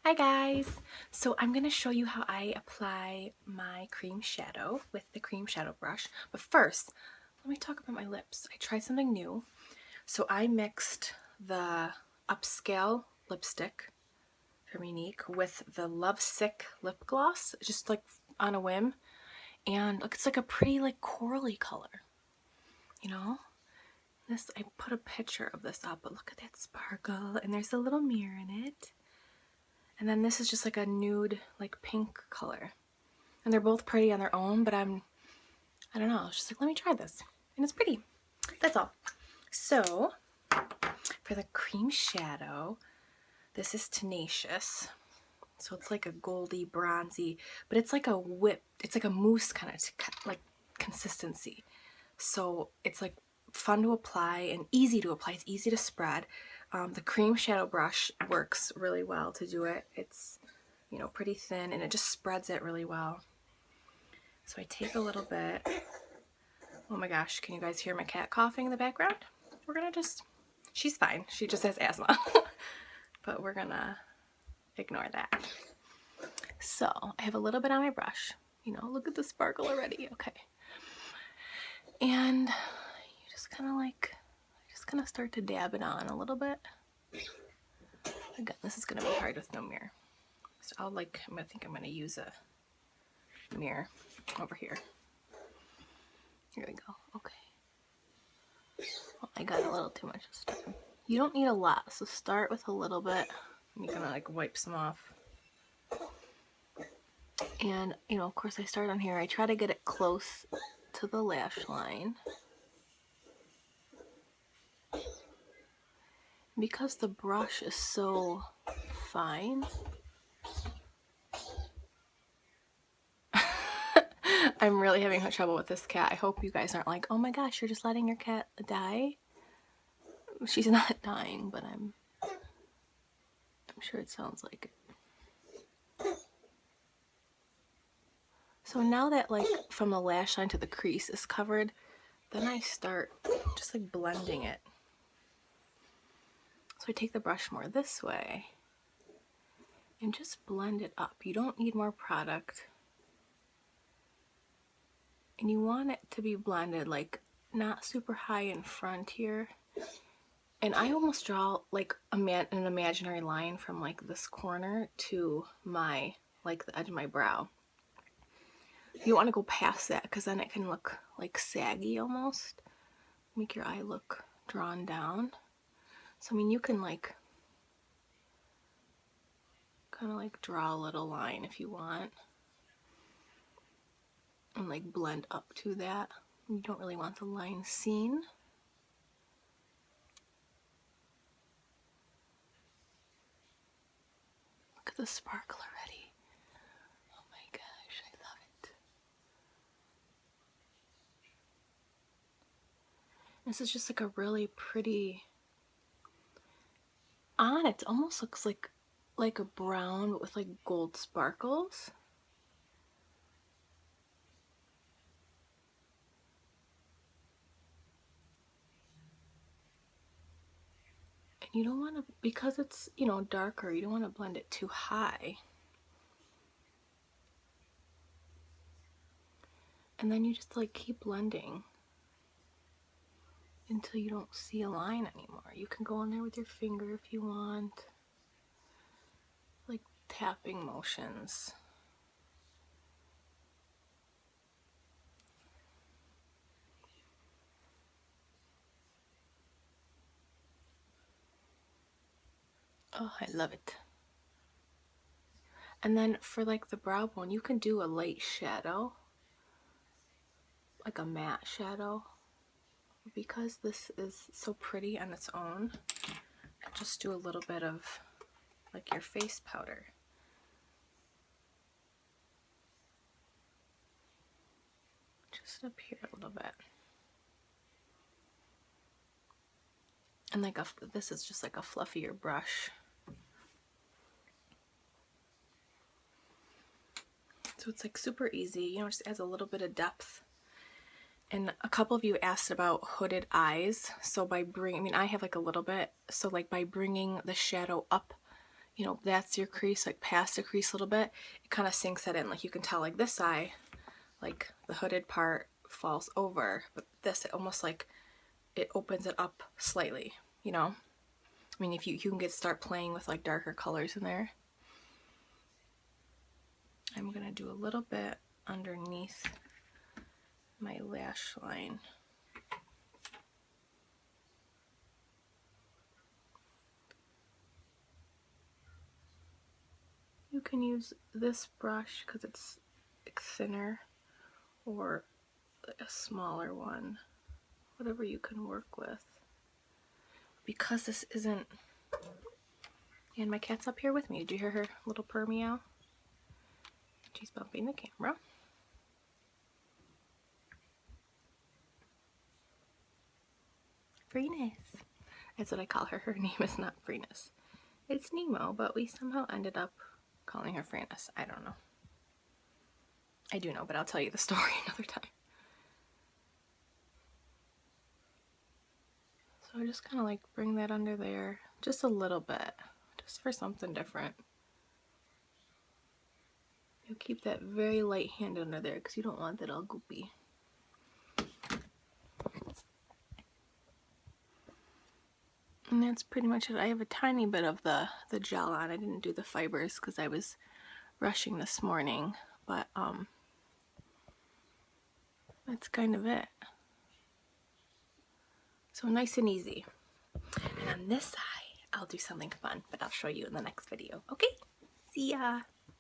Hi guys! So I'm going to show you how I apply my cream shadow with the cream shadow brush. But first, let me talk about my lips. I tried something new. So I mixed the Upscale lipstick from Younique with the Lovesick lip gloss, just like on a whim. And look, it's like a pretty like corally color, you know? This, I put a picture of this up, but look at that sparkle. And there's a little mirror in it. And then this is just like a nude, like pink color. And they're both pretty on their own, but I don't know, I was just like, let me try this. And it's pretty. That's all. So, for the cream shadow, this is Tenacious. So it's like a goldy, bronzy, but it's like a it's like a mousse kind of like consistency. So it's like fun to apply and easy to apply. It's easy to spread. The cream shadow brush works really well to do it. It's, you know, pretty thin and it just spreads it really well. So I take a little bit. Oh my gosh, can you guys hear my cat coughing in the background? We're gonna just, she's fine. She just has asthma. But we're gonna ignore that. So I have a little bit on my brush. You know, look at the sparkle already. Okay. And you just kind of like, start to dab it on a little bit. Again, this is gonna be hard with no mirror. So I'll like, I think I'm gonna use a mirror over here. Here we go. Okay. Oh, I got a little too much this time. You don't need a lot, so start with a little bit. You're gonna like wipe some off. And, you know, of course I start on here. I try to get it close to the lash line. Because the brush is so fine, I'm really having trouble with this cat. I hope you guys aren't like, oh my gosh, you're just letting your cat die. She's not dying, but I'm sure it sounds like it. So now that like from the lash line to the crease is covered, then I start just like blending it. So I take the brush more this way and just blend it up. You don't need more product. And you want it to be blended like not super high in front here. And I almost draw like an imaginary line from like this corner to my, like the edge of my brow. You don't want to go past that because then it can look like saggy almost. Make your eye look drawn down. So I mean you can like kind of like draw a little line if you want. And like blend up to that. You don't really want the line seen. Look at the sparkle already. Oh my gosh, I love it. This is just like a really pretty, on it almost looks like a brown but with like gold sparkles. And you don't want to, because it's, you know, darker, you don't want to blend it too high. And then you just like keep blending until you don't see a line anymore. You can go in there with your finger if you want, like tapping motions. Oh, I love it. And then for like the brow bone, you can do a light shadow, like a matte shadow. Because this is so pretty on its own, just do a little bit of like your face powder. Just up here a little bit. And like this is just like a fluffier brush. So it's like super easy, you know, just adds a little bit of depth. And a couple of you asked about hooded eyes. So by bringing, I mean, I have like a little bit. So like by bringing the shadow up you know, that's your crease, like past the crease a little bit, it kind of sinks that in. Like you can tell, like this eye, like the hooded part falls over, but this, it almost like it opens it up slightly, you know? I mean, if you can start playing with like darker colors in there. I'm gonna do a little bit underneath my lash line. You can use this brush because it's thinner, or a smaller one, whatever you can work with. Because this isn't, and my cat's up here with me. Did you hear her little purr meow? She's bumping the camera. Freeness. That's what I call her. Her name is not Freeness. It's Nemo, but we somehow ended up calling her Freeness. I don't know. I do know, but I'll tell you the story another time. So I just kind of like bring that under there just a little bit, just for something different. You'll keep that very light hand under there because you don't want that all goopy. And that's pretty much it. I have a tiny bit of the gel on. I didn't do the fibers because I was rushing this morning, but that's kind of it. So nice and easy. And on this side, I'll do something fun, but I'll show you in the next video. Okay, see ya.